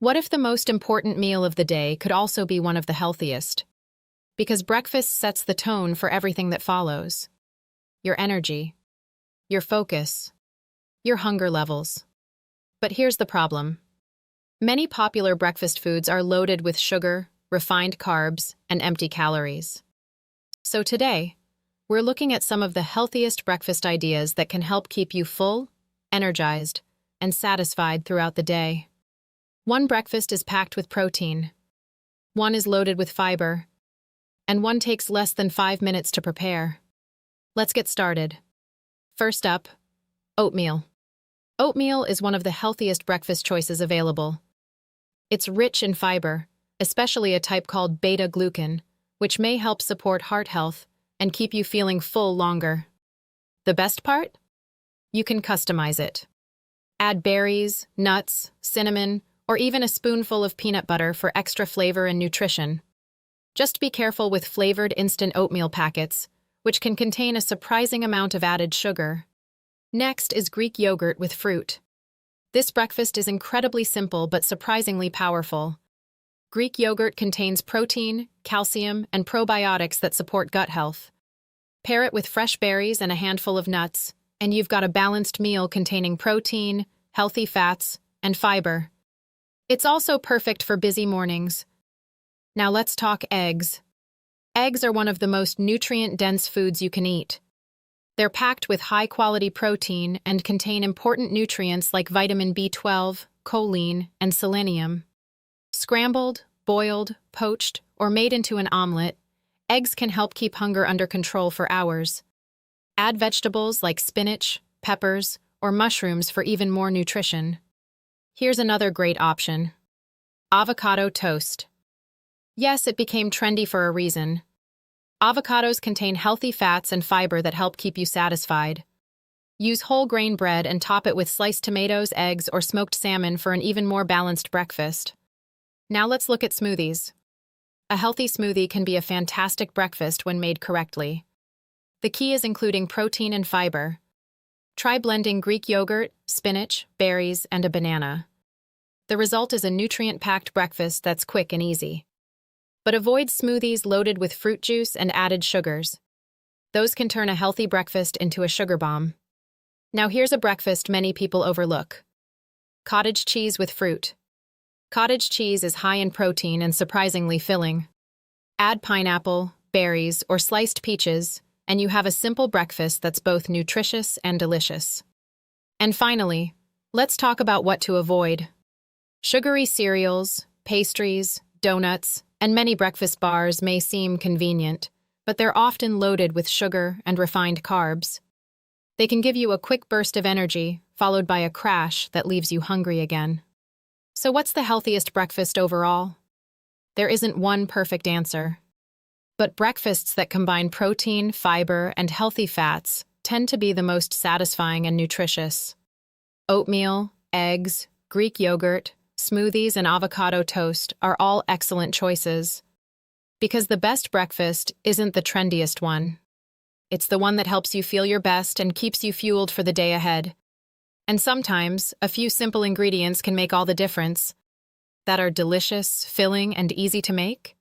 What if the most important meal of the day could also be one of the healthiest? Because breakfast sets the tone for everything that follows. Your energy, your focus, your hunger levels. But here's the problem. Many popular breakfast foods are loaded with sugar, refined carbs, and empty calories. So today, we're looking at some of the healthiest breakfast ideas that can help keep you full, energized, and satisfied throughout the day. One breakfast is packed with protein, one is loaded with fiber, and one takes less than 5 minutes to prepare. Let's get started. First up, oatmeal. Oatmeal is one of the healthiest breakfast choices available. It's rich in fiber, especially a type called beta-glucan, which may help support heart health and keep you feeling full longer. The best part? You can customize it. Add berries, nuts, cinnamon, or even a spoonful of peanut butter for extra flavor and nutrition. Just be careful with flavored instant oatmeal packets, which can contain a surprising amount of added sugar. Next is Greek yogurt with fruit. This breakfast is incredibly simple but surprisingly powerful. Greek yogurt contains protein, calcium, and probiotics that support gut health. Pair it with fresh berries and a handful of nuts, and you've got a balanced meal containing protein, healthy fats, and fiber. It's also perfect for busy mornings. Now let's talk eggs. Eggs are one of the most nutrient-dense foods you can eat. They're packed with high-quality protein and contain important nutrients like vitamin B12, choline, and selenium. Scrambled, boiled, poached, or made into an omelet, eggs can help keep hunger under control for hours. Add vegetables like spinach, peppers, or mushrooms for even more nutrition. Here's another great option: avocado toast. Yes, it became trendy for a reason. Avocados contain healthy fats and fiber that help keep you satisfied. Use whole grain bread and top it with sliced tomatoes, eggs, or smoked salmon for an even more balanced breakfast. Now let's look at smoothies. A healthy smoothie can be a fantastic breakfast when made correctly. The key is including protein and fiber. Try blending Greek yogurt, spinach, berries, and a banana. The result is a nutrient-packed breakfast that's quick and easy. But avoid smoothies loaded with fruit juice and added sugars. Those can turn a healthy breakfast into a sugar bomb. Now here's a breakfast many people overlook: cottage cheese with fruit. Cottage cheese is high in protein and surprisingly filling. Add pineapple, berries, or sliced peaches, and you have a simple breakfast that's both nutritious and delicious. And finally, let's talk about what to avoid. Sugary cereals, pastries, donuts, and many breakfast bars may seem convenient, but they're often loaded with sugar and refined carbs. They can give you a quick burst of energy, followed by a crash that leaves you hungry again. So what's the healthiest breakfast overall? There isn't one perfect answer. But breakfasts that combine protein, fiber, and healthy fats tend to be the most satisfying and nutritious. Oatmeal, eggs, Greek yogurt, smoothies, and avocado toast are all excellent choices. Because the best breakfast isn't the trendiest one. It's the one that helps you feel your best and keeps you fueled for the day ahead. And sometimes, a few simple ingredients can make all the difference. That are delicious, filling, and easy to make.